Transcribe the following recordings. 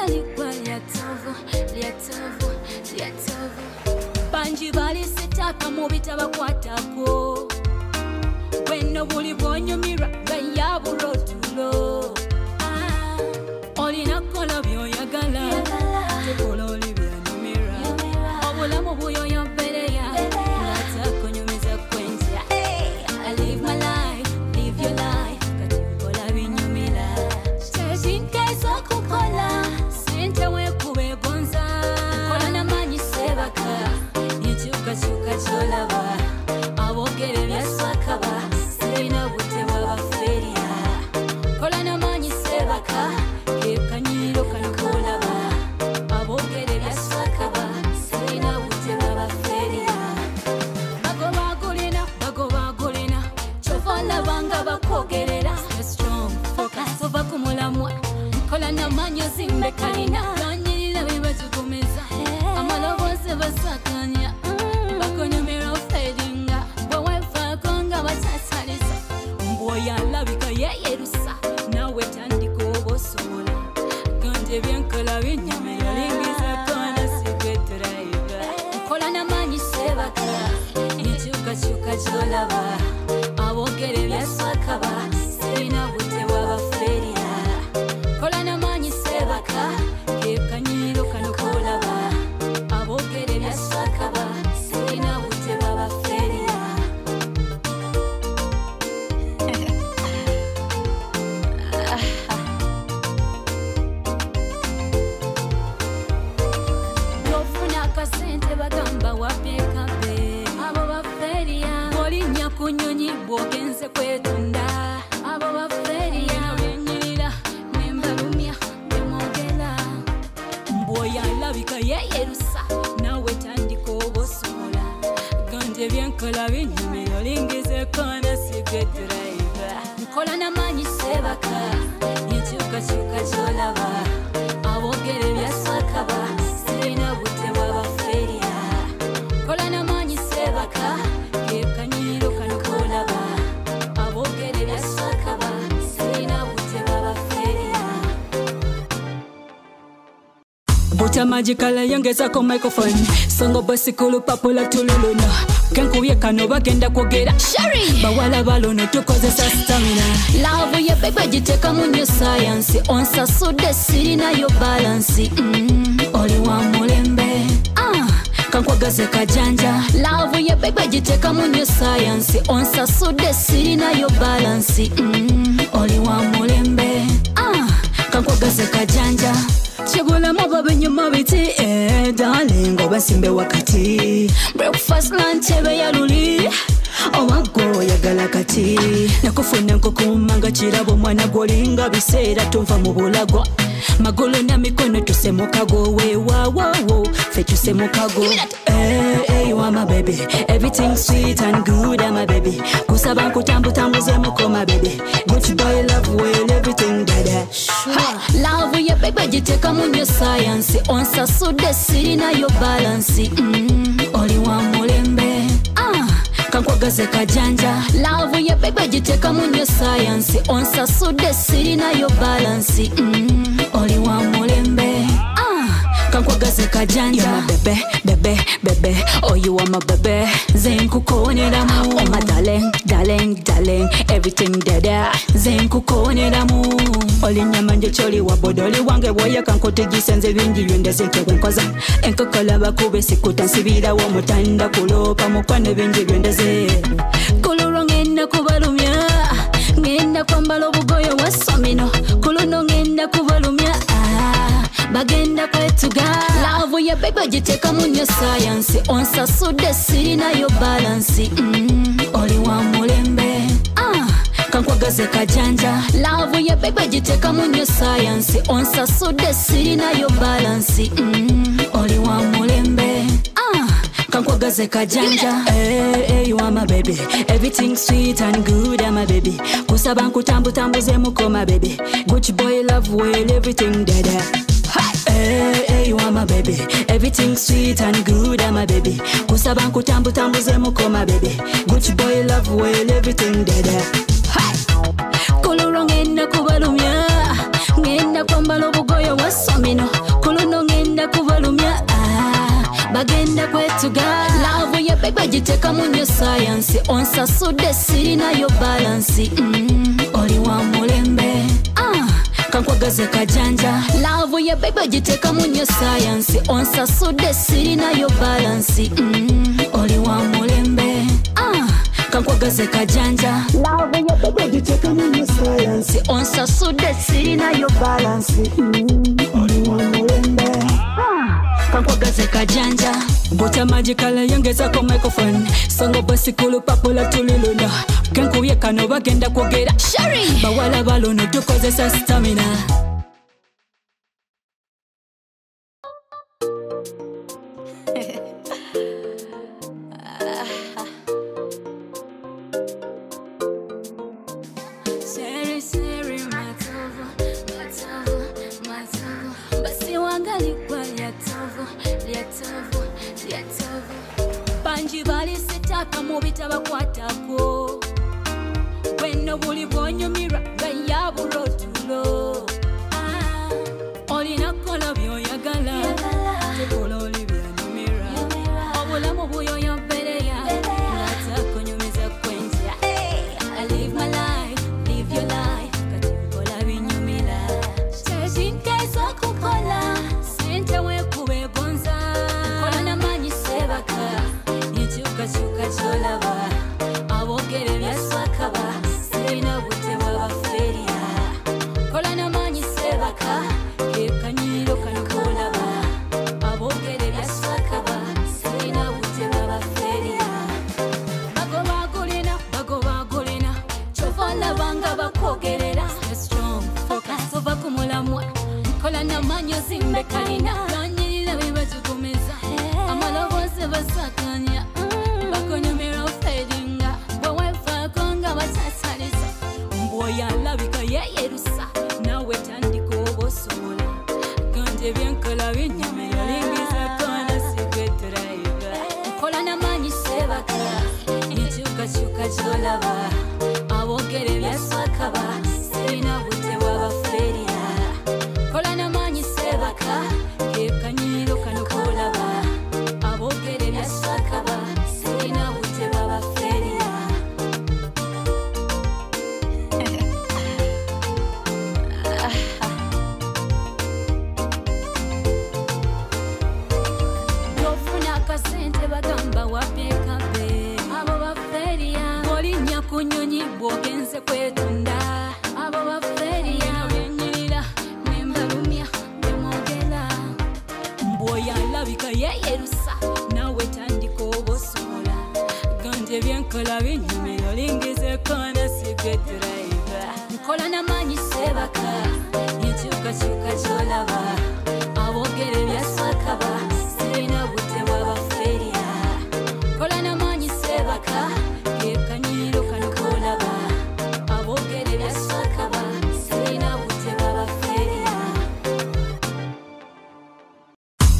ligwa lyatovu banji balisitaka mu bitabakwatako bwenno buli bwonyumirwa bayabula otulo olina kola byoyagala tekola oli byanyumira obulamu buyoyo mbereya ngatakonyumiza kwentya I live my life, live your life kati kola binyumira tezinkezo kukola sente wekube gonza kola namanyi sebaka nikyukakyuka kyolaba abogere byaswakaba sirina butebwa baferiya kola namanyi sebaka kekanyiro kanokolaba abogere byaswakaba sirina butebwa baferiya bagobagulina kyovalabanga bakwogerera strong focus ova kumulamwa kola namanyi ozimbe kalina banyirira bebatugumiza amalobose basakanya bakonyumira ofedinga bwewefaako nga batataliza mbwoyalabika yeyerusa nawe tandika obosobola ganje byenkola binyumira lingiza kona sigweturaiva nkola namanyi sebaka nikyukakyuka kyolaba abogere byaswakaba sirina butebwa baferiya kola namanyi sebaka kekanyiro kanokolaba abogere byaswakaba sirina butebwa baferiya yofuna akasente bagamba wapyekabe abo baferiya bolinya ku nyonyi bwogenze kwetunda abo baferiya benyirira nembalumya bemwogera mbwoyalabika yeyerusa nawe tandika obosobola ganje byenkola binyumira olingize kona sigweturaiva nkola namanyi sebaka nikyukakyuka kyolaba abogere byaswakaba sirina butebwa baferiya kola namanyi sebaka kekanyiro kanokolaba abogere byaswakaba sirina butebwa baferiya Buta magicala yongezako microphone songo basikulu papula tululuna kenkubye kano bagenda kwogera Sherry bawala balono tukozesa stamina love ye bebe giteka mu new science onsasude sirina yo balance oli wa mulembe kankwagaze kajanja love ye bebe giteka mu new science onsasude sirina yo balance oli wa mulembe kankwagaze kajanja chibulamu babinyuma biti darling obasimbe wakati breakfast lunch ebe yaluli owago yagala kati nakufuna nkukumanga kirabo mwana gwolinga biseera tumva mu bulagwa magulu na mikono tusemukago wewawo fe tusemukago hey you are my baby everything sweet and good I'm my baby kusaba nkutambutambuze mukoma baby good boy love well everything dada love ye baby giteka mu new science onsasude sirina yo balance oli wa mulembe kankwagaze kajanja love ye baby giteka mu new science onsasude sirina yo balance oli wa mulembe kankwagaze kajanja bebe oh you are my baby zenkukoneramu oh my darling everything dada zenkukoneramu oli nyamanje choli wabodoli wange boya kankotigisenze bingi byendezeke kwenkoza enkokola bakube sikutasibira wo mutanda kulopa mukwane bingi byendeze kuluro ngenda kubalumya ngenda kwambala obugoyo wasomino kuluno ngenda kubalumya bagenda kwetuga love ye baby giteka mu new science onsasude sirina yo balance oli wa mulembe kankwagaze kajanja love ye baby giteka mu new science onsasude sirina yo balance oli wa mulembe kankwagaze kajanja hey you are my baby everything sweet and good I'm my baby kusaba nkutambutambuze mukoma baby good boy love well everything dada hey you are my baby everything sweet and good I'm my baby kusaba nkutambutambuze mukoma baby good boy love well everything dada kuluro ngenda kubalumya ngenda kwambala obugoyo wasomino giteka mu nnyo science onsasudde sirinayo balance oli wa mulembe kankwagaze kajanja love ye baby giteka mu nnyo science onsasudde sirinayo balance oli wa mulembe kankwagaze kajanja love ye baby giteka mu nnyo science onsasudde sirinayo balance oli wa mulembe kankwagaze kajanja Buta magicala yongezako microphone Songo basikulu papola tuliluna Kenkuye kano bagenda kwogera Shari bawala balono tukozesa stamina Mubita bakwatako Weno buli bonyumira gaya burotulo Olina kola byoyagala Tekola oli byanyumira Obulamu buyo yampereya Ngata kunyumiza kwenja I live my life, live your life Kati kola binyumira Chechinkezo kukola Sente wekube bonza Kola na manyi sebaka Chuka cholaba Abogere byaswakaba Sirina bute babaferia Kola na manyi sebaka Kekanyiro kanokolaba Abogere byaswakaba Sirina bute babaferia Bago bagulina Chovala banga bakogerera Stay strong, focus over kumulamwa Kola na manyo zimbe kalina Kanyirira bibajukumeza Amala bose basakanya Bakonyumira fedinga Bwe fakonga basasalisa Mboya labika yerusa Nawe tandiko bosola Gande byenkola binyumira Lingiza kona sigweturaiga Kola na manyi sebaka Nichuka cholaba Abogere byaswakaba Sirina bute wabaferia Kola na manyi sebaka Kekanyiro kanokolaba Abogere byaswakaba Sirina bute babaferia Yofuna kasente bagamba wapyekabe Abo baferia Olinya kunyonyi bwogenze kwetunda Abo baferia Benyirira nembalumya bemwogera Mboya labika yerusa Nawe tandiko bosola Gande byenkola binyumira Lingize kona sigweturaiga Nkola na manyi sebaka Nichuka cholaba Abogere byaswakaba Sirina bute babaferia Kola na manyi sebaka Kekanyiro kanokolaba Abogere byaswakaba Sirina bute babaferia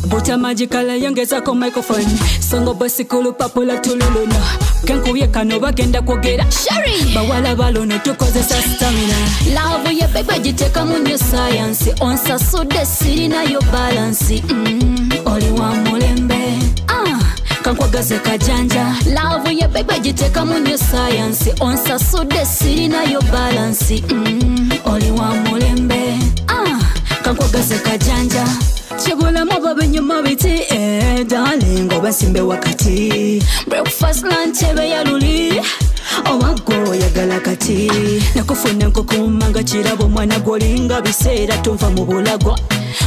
Buta magicala yongezako microphone Songo basikulu papola tuliluna Kenkuye kano bagenda kwogera Shari bawala balono tukozesa stamina Love ye baby giteka mu nnyo science onsasudde sirinayo balance oli wa mulembe kankwagaze kajanja Love ye baby giteka mu nnyo science onsasudde sirinayo balance oli wa mulembe kankwagaze kajanja Chegula mababe nyuma biti darling obasimbe wakati Breakfast lunch ebe ya luli Owago yagala kati Nakufuna nkukumanga chirabo mwana golinga biseera tumva mu bulagwa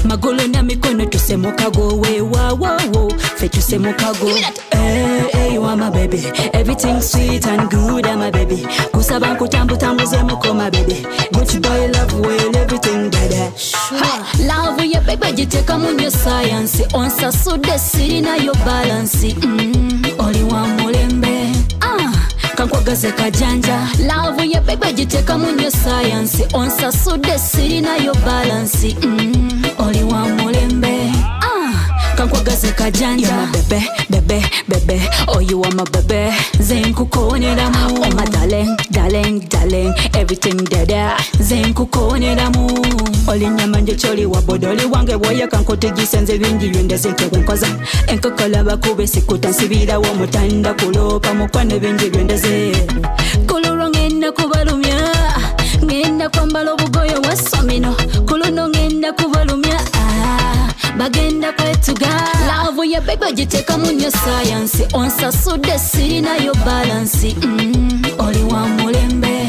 Magolo na mikono tusemukago we wow fe tusemukago Hey you are my baby Everything sweet and good my baby Kusaba nkutambutambuze muko my baby Gucci boy love well everything dada Love ye baby giteka mu nnyo science onsasudde sirinayo balance oli wa mulembe kankwagaze kajanja Love ye baby giteka mu nnyo science onsasudde sirinayo balance oli wa mulembe kankwagaze kajanja. You're my baby, baby, baby. Oh, you are my baby. Zen kukonera mu. Oh my darling, darling, darling. Everything dada. Zen kukonera mu. Oli nyamanje choli wabodoli wange woya kankotigisenze bingi yende zinke wenkoza. Enkokola bakube sikuta nsibira wo mutanda kulopa mukwane bingi yendeze. Kuluro ngenda kubalumya. Ngenda kwambala obugoyo wasomino. Kuluno ngenda kubalumya. Bagenda kwetuga. Love ya baby jiteka munyo science. Onsa sude sirina yo balance. Oli wa mulembe.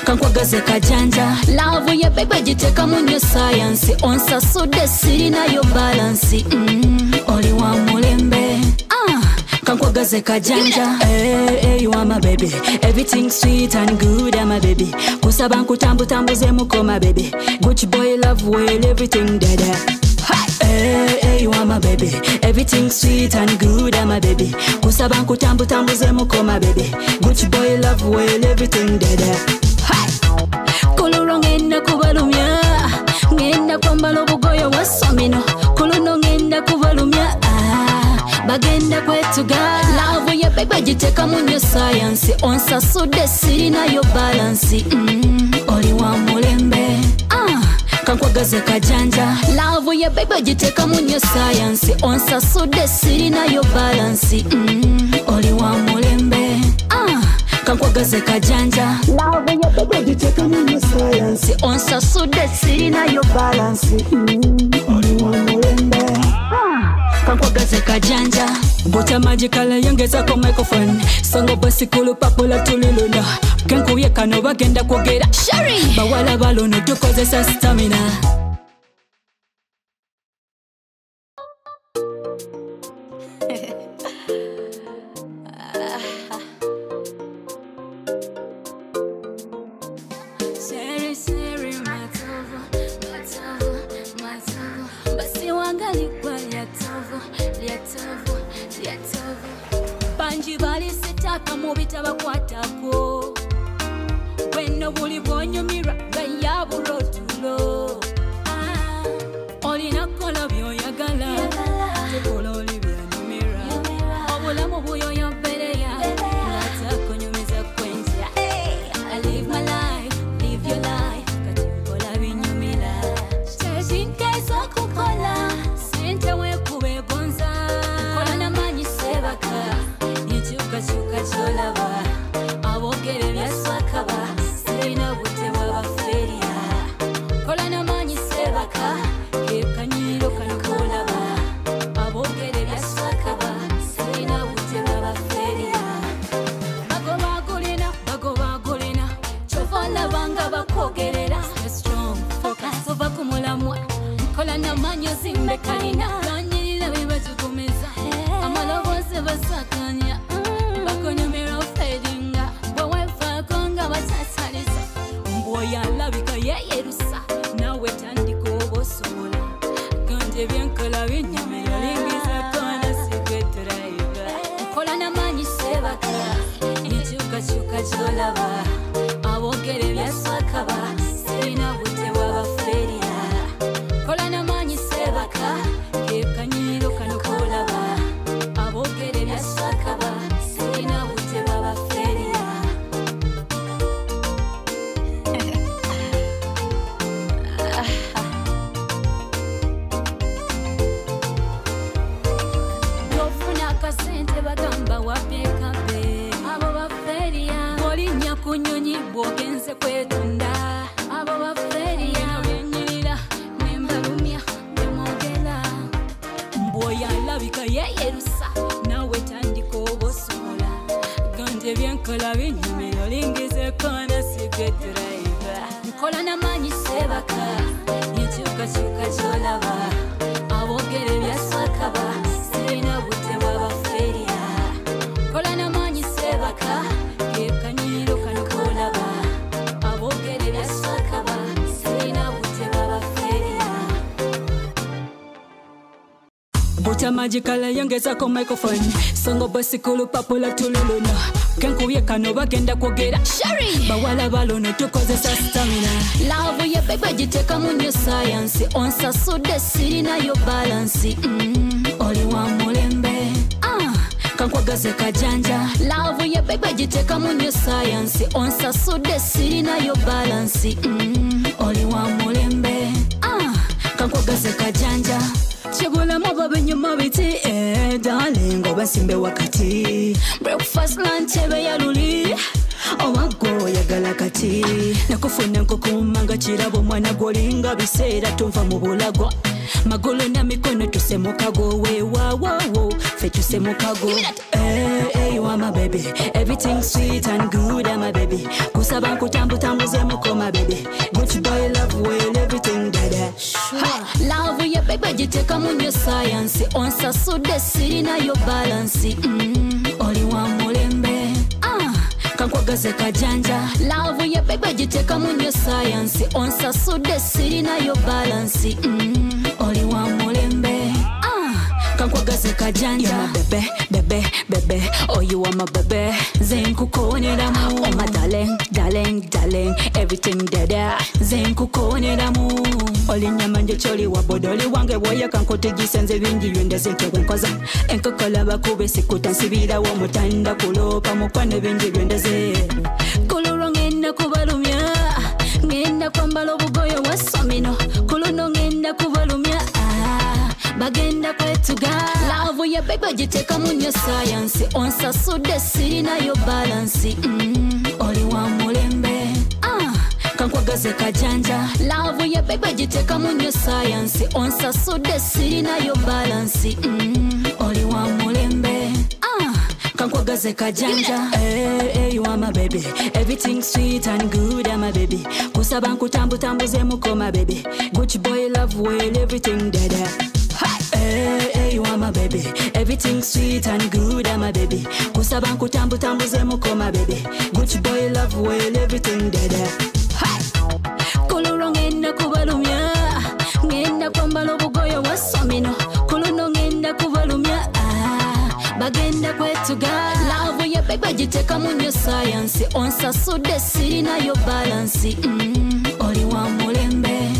Kankwagaze kajanja. Love ya baby jiteka munyo science. Onsa sude sirina yo balance. Oli wa mulembe. Kankwagaze kajanja. Hey, you are my baby. Everything sweet and good, I'm my baby. Kusaba nkutambu tambuze muko my baby. Gucci boy love well, everything dada. Hey, you are my baby. Everything sweet and good, I'm my baby. Kusaba nkutambu tambuze muko my baby. Gucci boy love well, everything dada. Kuluro ngenda kubalumya. Ngenda kwambala obugoyo wasomino. Kuluno ngenda kubalumya. Bagenda kwetuga. Love ya baby jiteka munyo science. Onsa sude sirina yo balance. Oli wa mulembe. Kankwagaze kajanja. Love ya baby jiteka munyo science. Onsa sude sirina yo balance. Oli wa mulembe. Kankwagaze kajanja. Love ya baby jiteka munyo science. Onsa sude sirina yo balance. Oli wa mulembe. Kankwagaze kajanja. Buta magical yongeza ko microphone. Songo basikulu papula tuliluna. Kenkuye kano bagenda kwogera. Shari bawala balono tukozesa stamina. Banjibali sitaka mubita bakwatako. Weno buli bonyumira gaya burotulo. Olina kola byoyagala. Tekola oli byanyumira. Obulamu buyo yambereya. Ngata kunyumiza kwenja. I live my life, live your life. Kati kola binyumira. Chejinka isokukola. Sente we kube gonza. Kola na manyi sebaka. Chuka cholaba. Abogere byaswakaba. Sirina bute wabaferia. Kola na manyi sebaka. Kekanyiro kanokolaba. Abogere byaswakaba. Sirina bute wabaferia. Bago bagulina. Chovala banga bakogerera. Stay strong, focus over kumulamwa. Kola na manyi zimbe kalina. Kanyirira bibajukumeza. Amalobo se basakanya. Bakonyomera fedinga. Bowe fakonga basasaliza. Mboya labika yeyerusa. Nawe tandiko bosola. Ganje byenkola binyamera. Lingiza kona secret driver. Kola na manyi sebaka. Ichuka cholaba. Abogere byaswakaba. Sirina bute wabaferia. Kola na manyi sebaka. Kekanyiro kanokolaba. Abogere byaswakaba. Sirina bute wabaferia. Dofuna kasente bagamba wapeka be. Abo baferia. Olinya kunyonyi bwogenze kwetunda. Abo baferia. Benyirira nembalumya nemogela. Mboya labika yeyerusa. Nawe tandiko bosola. Ganje byenkola binyumira. Lingize kona secret driver. Kola na manyi sebaka. Ichuka cholaba. Abogere byaswakaba. Sirina bute wabaferia. Kola na manyi sebaka. Kekanyiro kanokolaba. Abogere byaswakaba. Sirina bute wabaferia. Bucha magical yongezako microphone. Songo basikulu papula tululuna. Kenkubye kano bagenda kwogera. Sherry. Bawala balono tukozesa stamina. Love ye bebe jiteka mu new science. Onsasude sirina yo balance. Oli wa mulembe. Kankwagaze kajanja. Love ye bebe jiteka mu new science. Onsasude sirina yo balance. Oli wa mulembe. Kankwagaze kajanja. Chibula mababe nyuma biti darling obasimbe wakati. Breakfast lunch ebe ya luli. Owago yagala kati. Nakufuna nkukumanga kirabo mwana golinga biseera tumva mu bulago. Magulu na mikono tusemukago we wo fe tusemukago. Hey you are my baby, everything sweet and good my baby. Kusaba nkutambutambuze muko my baby. Gucci boy love well everything dada. Love ya baby jiteka mu new science. Onsasude sirina yo balance. Oli wa mulembe. Kankwagaze kajanja. Love ya baby jiteka mu new science. Onsasude sirina yo balance. Oli wa mulembe. Kankwagaze kajanja. You my bebe. Oh you are my bebe. Zenkukoneramu. Oh my darling. Everything dada. Zenkukoneramu. Oli nyamanje choli wabodoli wange woya kankotigisenze bingi yende zenkewenkoza. Enkokola bakube sikuta nsibira wo mutanda kulopa mukwane bingi yendeze. Kuluro ngenda kubalumya. Ngenda kwambala obugoyo wasomino. Kuluno ngenda kubalumya. Bagenda kwetuga. Love ya baby jiteka mu new science. Onsasude sirina yo balance. Oli wa mulembe. Kankwagaze kajanja. Love ya baby jiteka mu new science. Onsasude sirina yo balance. Oli wa mulembe. Kankwagaze kajanja. Hey you are my baby, everything sweet and good my baby. Kusaba nkutambutambuze muko my baby. Gucci boy love well everything dada. Hey you are my baby, everything sweet and good my baby. Kusaba nkutambutambuze muko my baby. Gucci boy love well everything dada. Kuluro ngenda kubalumya. Ngenda kwambala obugoyo wasomino. Kuluno ngenda kubalumya. Bagenda kwetuga. Love ya baby jiteka mu new science. Onsasude sirina yo balance. Oli wa mulembe.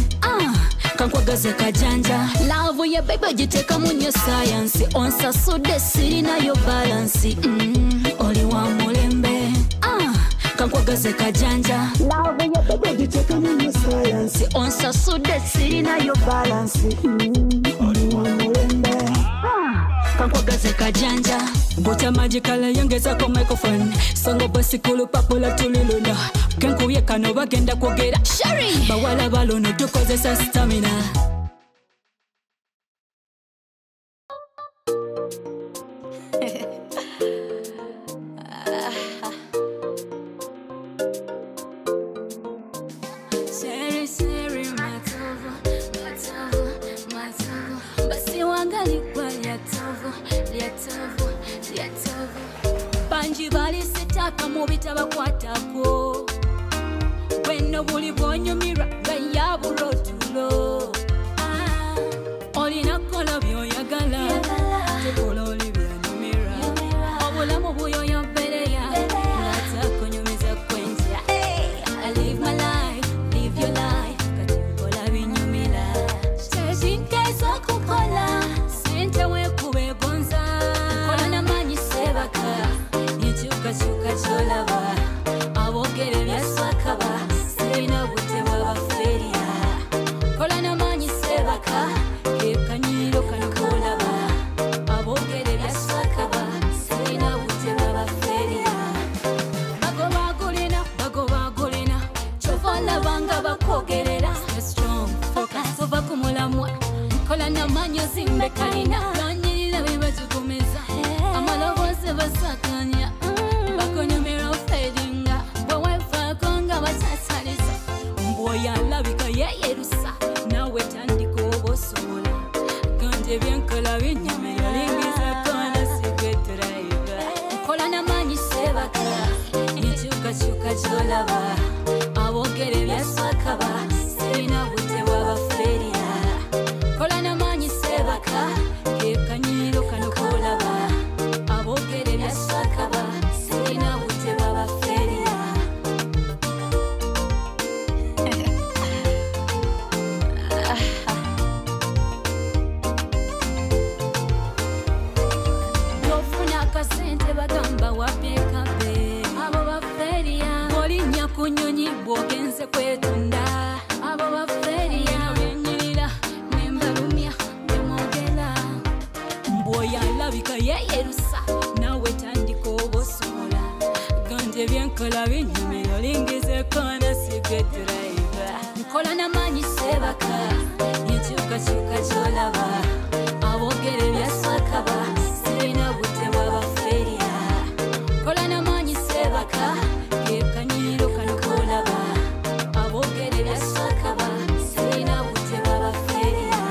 Kankwagaze kajanja. Love ya baby jiteka mu new science. Onsasude sirina yo balance. Oli wa mulembe. Kankwagaze kajanja. Love ya baby jiteka mu new science. Onsasude sirina yo balance. Oli wa mulembe. Kankwagaze kajanja. Bucha magical yongezako microphone. Songo basikulu papula tululuna. Kenkubye kano bagenda kwogera. Sherry. Bawala balono tukozesa stamina. Sherry matovu. Basi wangali kwa liatovu. Banji bali sitaka mubitaba kwatako. Weno buli bonyumira gaya burotulo. Olina kola byoyagala. Tekola oli byanyumira. Obulamu buyo yambereya. Ngata kunyumiza kwenja. I live my life, live your life. Kati kola binyumira. Tezinkezo kukola. Sente we kube gonza. Kola na manyi sebaka. Nichuka cholaba. Abogere byaswakaba. Sirina bute babaferia. Kola na manyi sebaka. Kekanyiro kanokolaba. Abogere byaswakaba. Sirina bute babaferia. Bagobagulina. Chovala banga bakogerera. Stay strong, focus over kumulamwa. Kola na manyi zimbe kalina. Kanyirira bibajukumeza. Amalobose basakanya. Bakonyumira ofedinga. Bwewe fakonga batataliza. Mboya labika yeyerusa. Nawe tandiko obosola. Ganje byenkola binyamira. Lingiza kona sikweturaiva. Kola na manyi sebaka. Nichuka cholaba. Abogere byaswakaba. Sirina bute wabaferia. Kola na manyi sebaka. Kekanyira kwetunda abo baferia benyirira nembalumya bemogera mboya labika yeyerusa nawe tandika obosola ganje byenkola binyumira lingize kona secret driver nkola namanyi sebaka yekyukakyuka kyolaba abogere byasakaba sirina bute bwabaferia kola namanyi sebaka kekanyiro kanokolaba abogere byasakaba sirina bute bwabaferia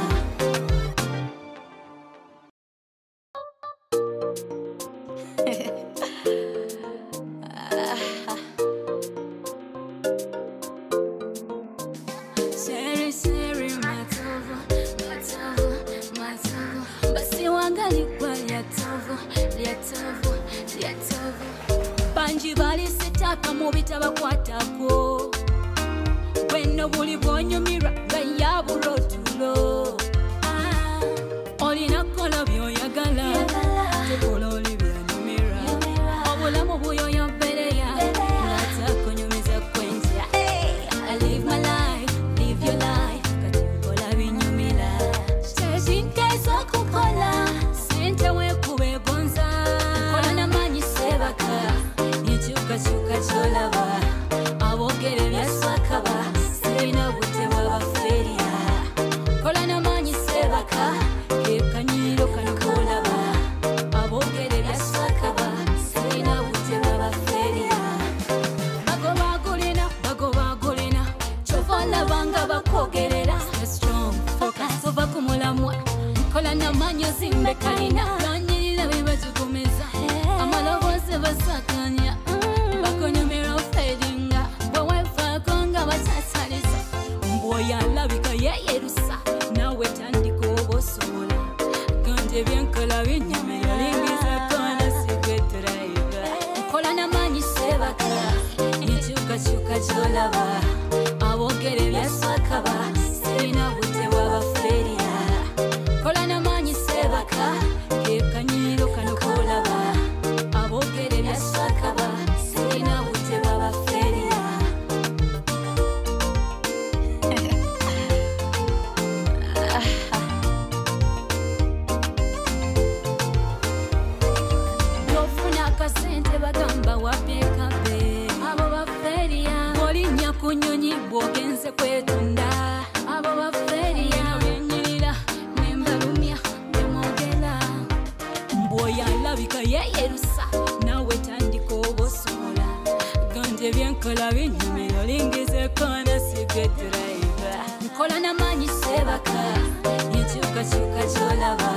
Seri seri matovo matovo matovo basi wangalikwa lyatovo lyatovo lyatovo banji bali sitaka mubita bakwatako bweno buli bwonyumirwa gayaburotulo olina kola byoyagala tekola oli byanyumira obulamu buyoyo mbereya ngatakonyumiza kwentya I live my life, live your life kati nkola binyumira tezinkezo kukola sente wekube gonza kola namanyi sebaka yekyukakyuka kyolaba abogere byasakaba sirina bute bwabaferia kola namanyi sebaka kekanyiro kanokolaba abogere byasakaba sirina bute bwabaferia bagobagulina chovala banga bakogerera strong focus ova kumulamwa kola namanyi zimbe kalina ganyirira bibajugumiza amalobose basakanya bakonyumira fedinga bwewefaakonga basasaliza mboya labika yeyerusa nawe tandika obosola ganje byenkola binyumira lingiza kona secret driver kola namanyi sebaka yekyukakyuka kyolaba abogere byasakaba sirina bute bwabaferia kola namanyi sebaka kekanyiro kanokolaba abogere byasakaba sirina bute bwabaferia yofuna akasente bagamba wapyekabe abo baferia olinya kunyonyi bwogenze kwetunda abo baferia benyirira nembalumya bemogera mboya labika yeyerusa nawe tandika obosola ganje byenkola binyumira lingize kona secret driver nkola namanyi sebaka yekyukakyuka kyolaba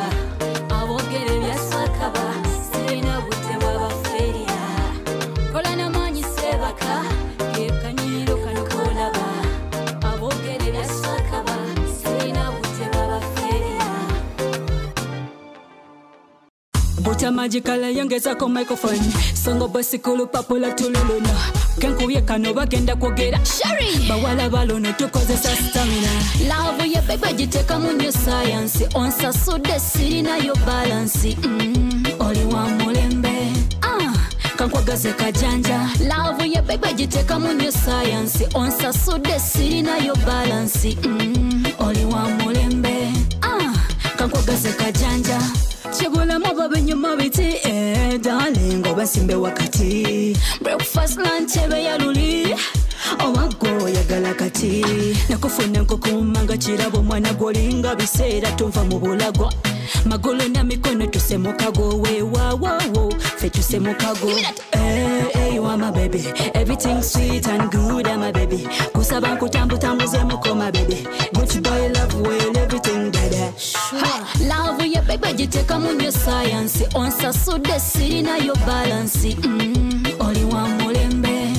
abogere byasakaba sirina bute bwabaferia kola namanyi sebaka kekanyiro kanokolaba abogere byasakaba sirina bute bwabaferia Buta magicala yongezako microphone songo basikulu papula tululuna kenkubye kano bagenda kwogera Sherry bawala balono tukozesa stamina love ye bebe giteka mu new science onsasude sirina yo balance oli wa mulembe kankwagaze kajanja love ye bebe giteka mu new science onsasude sirina yo balance oli wa mulembe kankwagaze kajanja chegula mababe nyuma biti darling obasimbe wakati breakfast lunch ebe yaluli owago yagala kati nakufuna nkukumanga kirabo mwana golinga biseera tumva mu bulagwa magolo na mikono tusemukago wewawo fe tusemukago hey you are my baby everything sweet and good my baby kusaba nkutambutambuze muko my baby goodbye love well everything dada love ye baby giteka mu new science onsasude sirina yo balance oli wa mulembe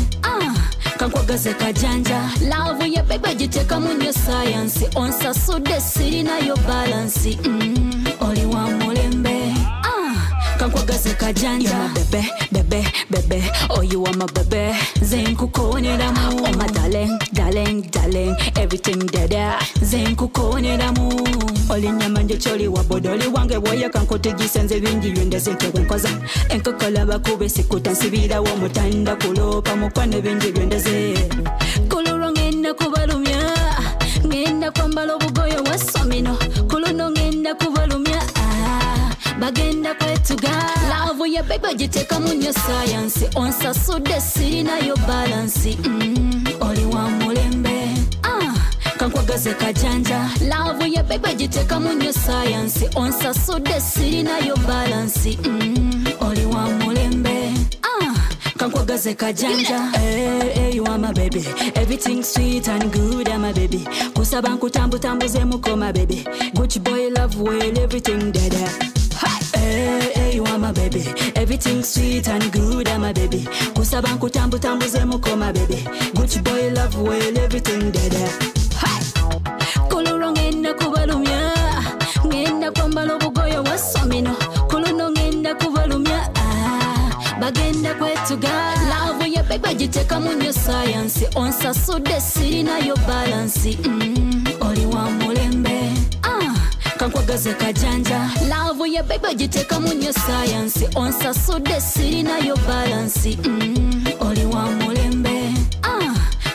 kankwagaze kajanja love ye baby giteka mu new science onsasude sirina yo balance oli wa mulembe kankwagaze kajanja bebe oh you are my baby zenkukonera mu oh my darling everything dada zenkukonera mu oli nyamanje choli wabodoli wange boye kankotigisenze bingi yundeze nkwenkoza enkokola bakube sikuta nsibira wo mutanda kulopa mukwane bingi yundeze kulurongena ya baby jiteka munyo science onsasude sirina yo balance oli wa mulembe kankwagaze kajanja love ya baby jiteka munyo science onsasude sirina yo balance oli wa mulembe kankwagaze kajanja hey you are my baby everything sweet and good I'm my baby kusaba nkutambutambuze muko my baby Gucci boy love well everything dada hey you are my baby everything sweet and good I'm my baby kusaba nkutambutambuze muko my baby Gucci boy love well everything dada kuluro ngenda kubalumya ngenda kwambala obugoyo wasomino kuluno ngenda kubalumya bagenda kwetuga love ya baby jiteka munyo science onsasude sirina yo balance oli wa mulembe kankwagaze kajanja love ya baby jiteka munyo science onsasude sirina yo balance oli wa mulembe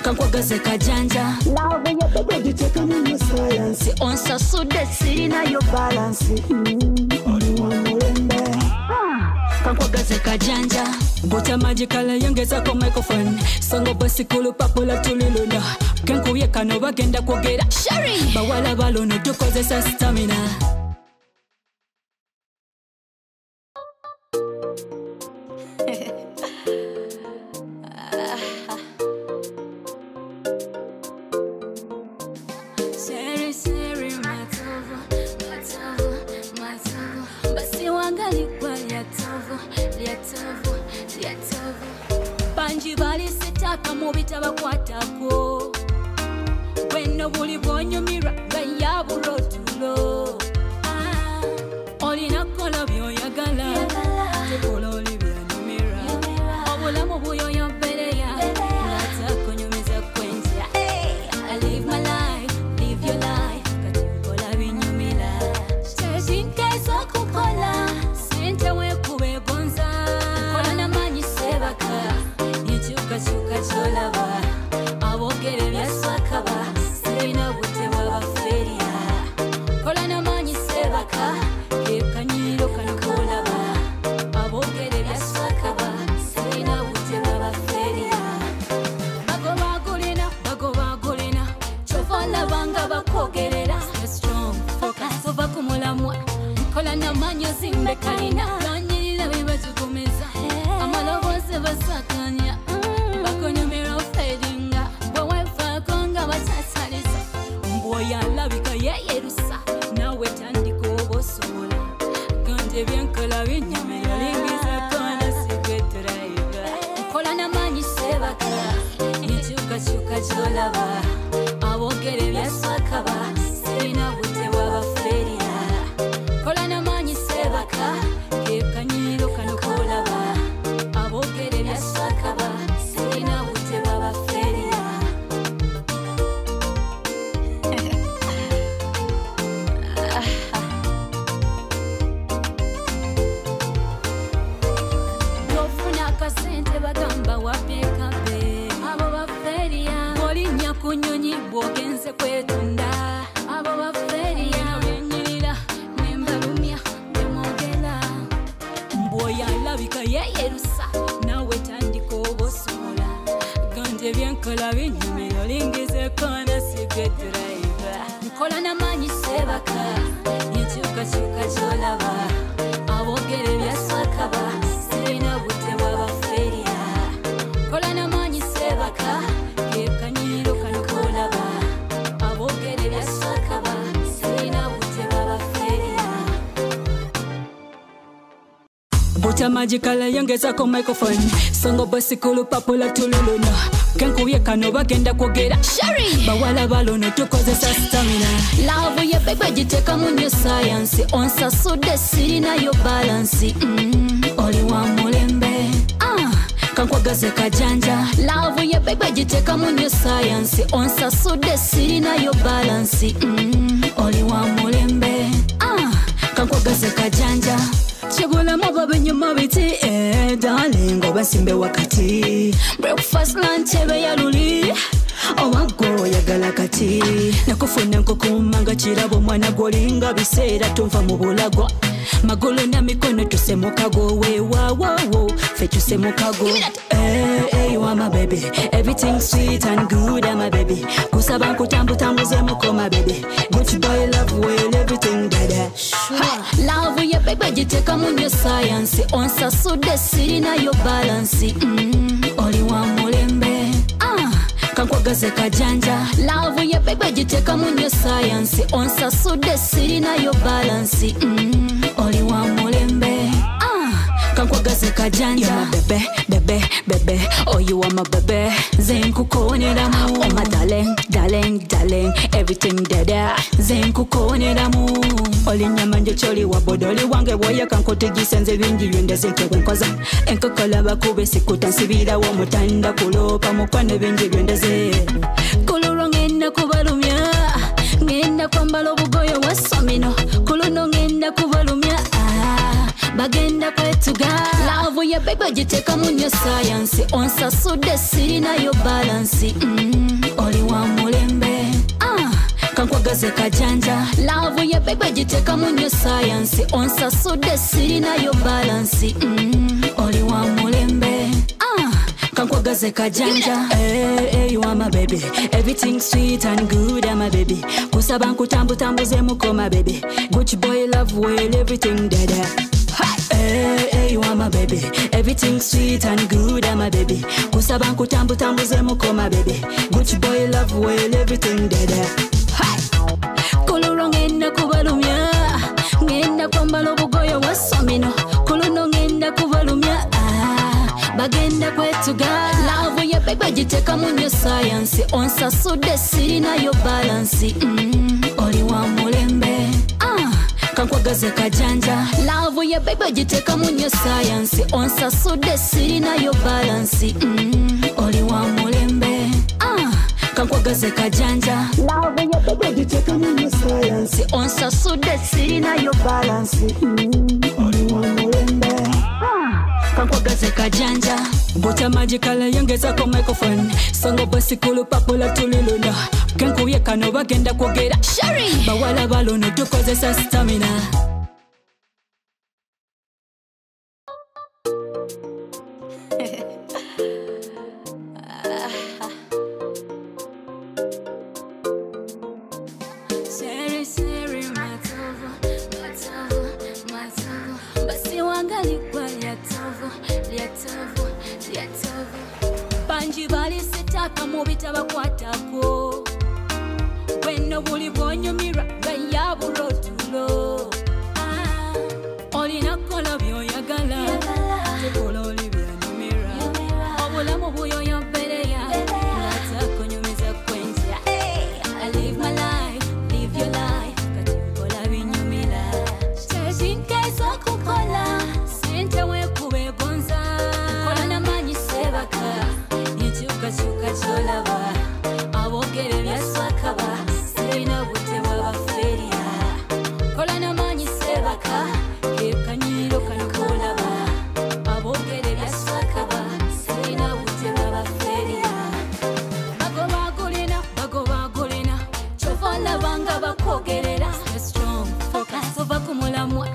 kankwagaze kajanja love ya baby jiteka munyo science onsasude sirina yo balance oli wa mulembe kankwagaze kajanja Buta magical yongeza ko microphone songo basikulu papula tuliluna kenkuye kano bagenda kwogera Sherry bawala balono tukozesa stamina Sherry matovu basi wangali kwa yatovu Banji bali sitaka mubita bakwatako Weno buli bonyumira gaya burotulo Olina kola byoyagala Tekola oli byanyumira Obulamu buyo yambereya Ngata kunyumiza kwenja I live my life, live your life Kati kola binyumira Sejinka isa kukola Sente we kube gonza Kola na manyi sebaka Chuka cholaba Abogere byasakaba Sirina bute babaferia Kola na manyi sebaka Kekanyiro kanokolaba Abogere byasakaba Sirina bute babaferia Bago bagulina Chovala banga bakogerera Stay strong, focus over kumulamwa Kola na manyi zimbe kalina Kanyirila bibajukumeza Amalobo se basakanya Bakonyumira fedinga Bwefa konga basasalisa Mboya labika yeyerusa Nawe tandiko bosola Gande byenkola binyamira Lingiza kona sikweturaiva Kola na manyi sebaka Nichuka cholaba Abogere byasakaba Sirina bute wabaferia Kola na manyi sebaka Kekanyiro kanokolaba Abogere byasakaba Sirina bute babaferia Gofuna kasente bagamba wapekabe Abo baferia Olinya kunyonyi bwogenze kwetunda Abo baferia Wenyirira nembalumya nemogela Mboya labika yeyerusa Nawe tandiko bosola Gande byenkola binyumira Lingize kona sikweturaiva Nkola na manyi sebaka Nichuka cholaba Abogere byasakaba Sirina bute babaferia Kola na manyi sebaka Kekanyiro kanokolaba Abogere byasakaba Sirina bute babaferia Buta magical yongeza ko microphone songo basikulu papula tuliluna kenkuye kano bagenda kwogera Sherry bawala balono tukozesa stamina love ya baby jiteka munyo science onsasude sirina yo balance oli wa mulembe kankwagaze kajanja love ya baby jiteka munyo science onsasude sirina yo balance oli wa mulembe kankwagaze kajanja Chibula mababe nyuma biti darling obasimbe wakati breakfast lunch ebe ya luli owago ya galakati kati nakufuna nkukumanga kirabo mwana gwolinga biseera tonva mu bulagwa magulu na mikono tusemukago wewawowo fe tusemukago hey, you are my baby everything sweet and good my baby kusaba nkutambutambuze muko my baby good boy love well everything dada love ya baby jiteka munyo science onsasude sirina yo balance oli wa mulembe kankwagaze kajanja love ya baby jiteka munyo science onsasude sirina yo balance oli wa mulembe kankwagaze kajanja you my bebe bebe bebe oh you are my bebe zenkukoneramu oh my darling darling darling everything dada zenkukoneramu oli nyama nje choli wa bodoli wange woya kankotigisenze bingi yendeze kwenkoza enkokola bakube sikutasibira wo mutanda kulopa mukwane bingi yendeze kuluro ngenda kubalumya ngenda kwambala obugoyo wasomino kuluno ngenda kubalumya bagenda kwetuga love ya baby jiteka munyo science onsasude sirina yo balance oli wa mulembe kankwagaze kajanja love ya baby jiteka munyo science onsasude sirina yo balance oli wa mulembe kankwagaze kajanja hey, you are my baby everything sweet and good my baby kusaba nkutambutambuze muko my baby good boy love well everything dada hey, you are my baby everything sweet and good my baby kusaba nkutambutambuze muko my baby good boy love well everything dada kuluro ngenda kubalumya ngenda kwambala obugoyo wasomino kuluno ngenda kubalumya bagenda kwetuga love ya baby jiteka munyo science onsasude sirina yo balance oli wa mulembe kankwagaze kajanja love ya baby jiteka munyo science onsasude sirina yo balance oli wa mulembe kankwagaze kajanja love ya baby jiteka munyo science onsasude sirina yo balance oli wa mulembe kankwagaze kajanja Bota magicala yongezako microphone songo basikulu papola tuliluna kenkuye kano bagenda kwogera Sherry bawala balono tukozesa stamina Kamubita bakwatako Weno buli bwonyumira gayaburotulo Olina kola byoyagala Tekola oli byanyumira Obulamu buyoyo mbereya Ngata kunyumiza kwenja I live my life, live your life Kati binyumira Tezinkezo kukola Sente wekube gonza Kola na manyi sebaka Chuka cholaba abogere byaswakaba sirina butewa baferia kola na manyi sebaka kekanyiro kanokolaba abogere byaswakaba sirina butewa baferia bagoba golena chovala banga bakogerera strong focus over kumulamwa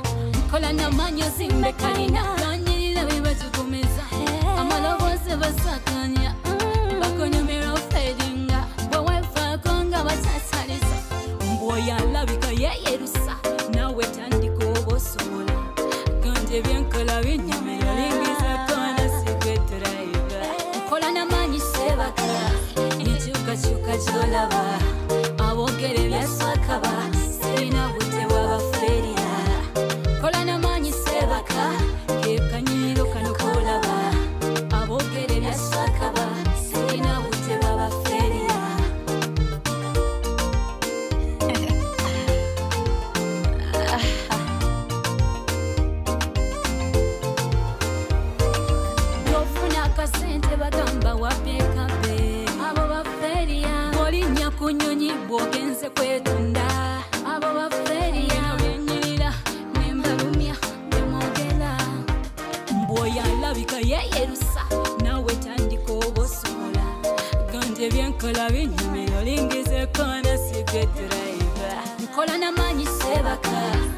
kola na manyi zimbe kalina kanyirira bibajukumeza amaloboze basakanya Bakonyumira ofedinga Bwewefa konga batataliza Mboya labika yeyerusa Nawe tandiko obosola Gande byenkola binyamira Lingiza kona sikweturaiva Nkola na manyi sebaka Nichuka cholaba Abogere byaswakaba Sirina butewa baferia Kola na manyi sebaka Kekanyiro kanokolaba Abogere byaswakaba Sirina butewa baferia Yofuna kasente bagamba wapekabe Abo baferia Olinya kunyonyi bwogenze kwetunda Abo baferia Wenyirira nembalumya Demogela Mboya labika yeyerusa Nawe tandiko obosola Gande byenkola binyumira lingize corner, see good driver. Nkola na manyi sebaka.